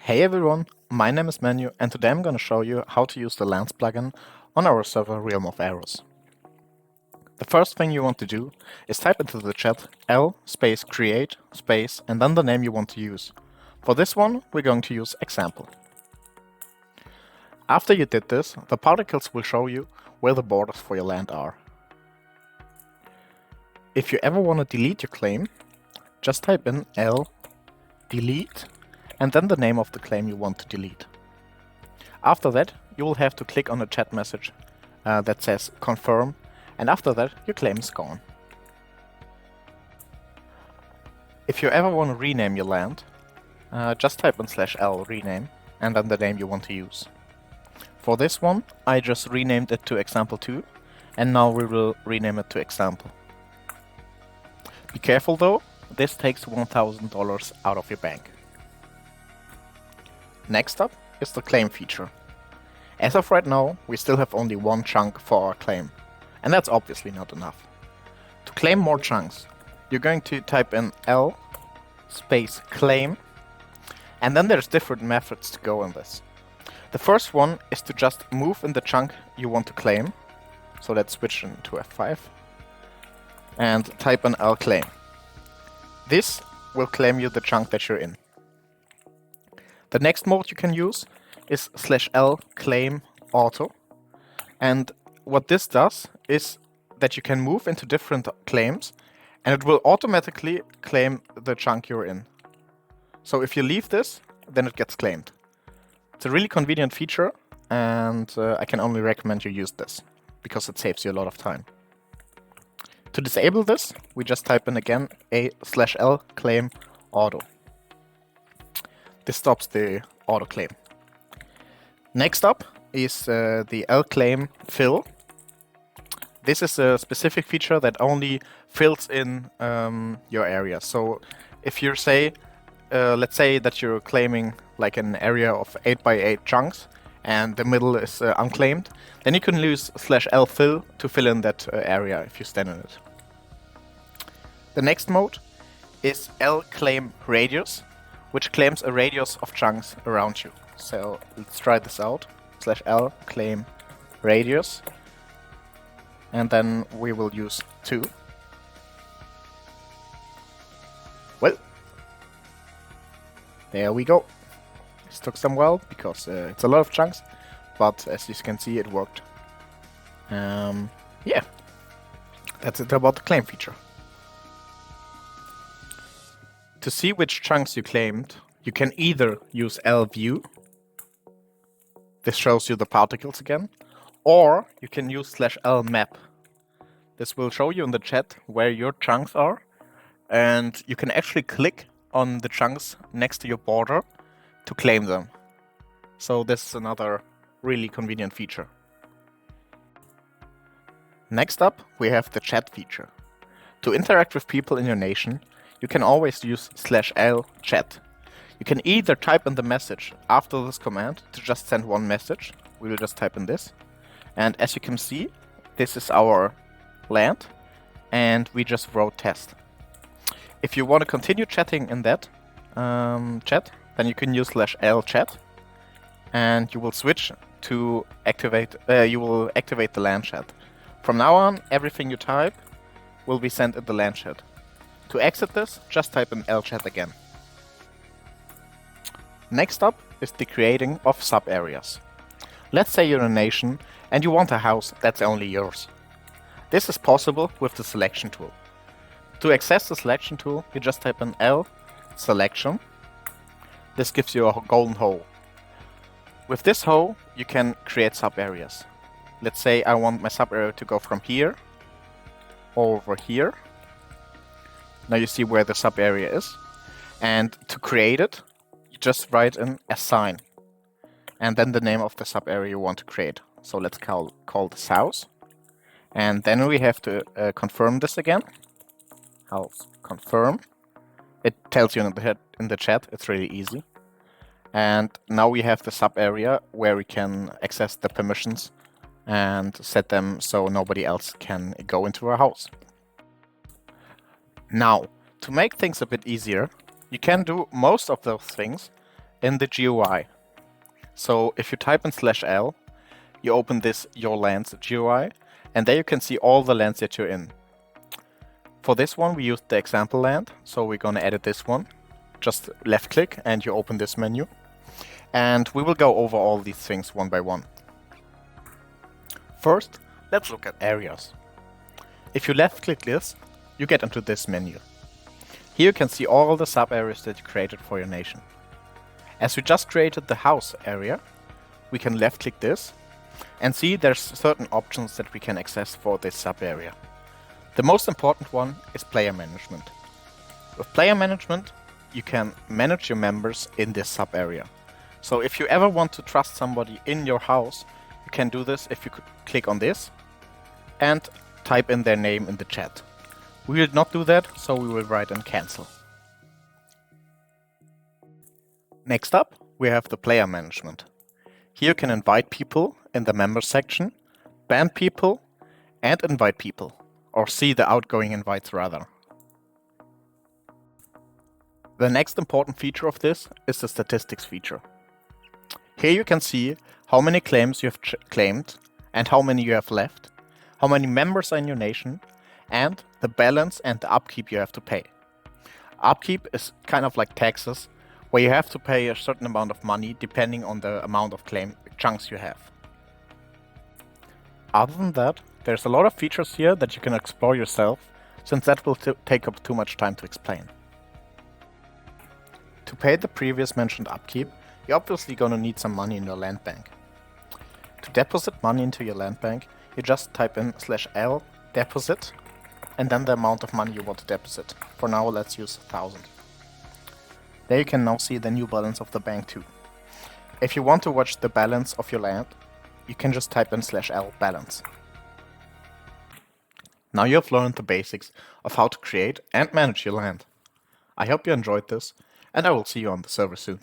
Hey everyone, my name is Manu and today I'm going to show you how to use the Lands plugin on our server Realm of Aeros. The first thing you want to do is type into the chat L space create space and then the name you want to use. For this one we're going to use example. After you did this, the particles will show you where the borders for your land are. If you ever want to delete your claim, just type in L delete and then the name of the claim you want to delete. After that, you will have to click on a chat message that says confirm, and after that your claim is gone. If you ever want to rename your land, just type in /l rename and then the name you want to use. For this one, I just renamed it to example 2, and now we will rename it to example. Be careful though, this takes $1,000 out of your bank. Next up is the claim feature. As of right now, we still have only one chunk for our claim, and that's obviously not enough. To claim more chunks, you're going to type in L space claim, and then there's different methods to go in this. The first one is to just move in the chunk you want to claim, so let's switch into F5, and type in L claim. This will claim you the chunk that you're in. The next mode you can use is /l claim auto, and what this does is that you can move into different claims and it will automatically claim the chunk you're in. So if you leave this, then it gets claimed. It's a really convenient feature and I can only recommend you use this because it saves you a lot of time. To disable this, we just type in again /l claim auto. This stops the auto claim. Next up is the L-claim fill. This is a specific feature that only fills in your area. So if you say, let's say that you're claiming like an area of 8x8 chunks and the middle is unclaimed, then you can use /l fill to fill in that area if you stand in it. The next mode is L-claim radius, which claims a radius of chunks around you. So let's try this out. /l claim radius. And then we will use 2. Well, there we go. This took some while because it's a lot of chunks, but as you can see, it worked. Yeah, that's it about the claim feature. To see which chunks you claimed, you can either use LView, this shows you the particles again, or you can use /lmap. This will show you in the chat where your chunks are, and you can actually click on the chunks next to your border to claim them. So this is another really convenient feature. Next up, we have the chat feature. To interact with people in your nation, you can always use /l chat. You can either type in the message after this command to just send one message. We will just type in this. And as you can see, this is our land, and we just wrote test. If you want to continue chatting in that chat, then you can use /l chat, and you will switch to activate. You will activate the land chat. From now on, everything you type will be sent in the land chat. To exit this, just type in lchat again. Next up is the creating of sub-areas. Let's say you're a nation and you want a house that's only yours. This is possible with the selection tool. To access the selection tool, you just type in L selection. This gives you a golden hole. With this hole, you can create sub-areas. Let's say I want my sub-area to go from here over here. Now you see where the sub-area is. And to create it, you just write in assign. And then the name of the sub-area you want to create. So let's call this house. And then we have to confirm this again. House confirm. It tells you in the chat, it's really easy. And now we have the sub-area where we can access the permissions and set them so nobody else can go into our house. Now, to make things a bit easier, you can do most of those things in the GUI. So if you type in /L, you open this Your Lands GUI, and there you can see all the lands that you're in. For this one, we used the example land, so we're going to edit this one. Just left click and you open this menu. And we will go over all these things one by one. First, let's look at areas. If you left click this, you get into this menu. Here you can see all the sub areas that you created for your nation. As we just created the house area, we can left click this and see there's certain options that we can access for this sub area. The most important one is player management. With player management, you can manage your members in this sub area. So if you ever want to trust somebody in your house, you can do this if you could click on this and type in their name in the chat. We will not do that, so we will write and cancel. Next up, we have the player management. Here you can invite people in the members section, ban people, and invite people, or see the outgoing invites rather. The next important feature of this is the statistics feature. Here you can see how many claims you have claimed and how many you have left, how many members are in your nation, and the balance and the upkeep you have to pay. Upkeep is kind of like taxes, where you have to pay a certain amount of money depending on the amount of claim chunks you have. Other than that, there's a lot of features here that you can explore yourself, since that will take up too much time to explain. To pay the previous mentioned upkeep, you're obviously going to need some money in your land bank. To deposit money into your land bank, you just type in /L deposit and then the amount of money you want to deposit. For now, let's use 1,000. There you can now see the new balance of the bank too. If you want to watch the balance of your land, you can just type in /L balance. Now you have learned the basics of how to create and manage your land. I hope you enjoyed this, and I will see you on the server soon.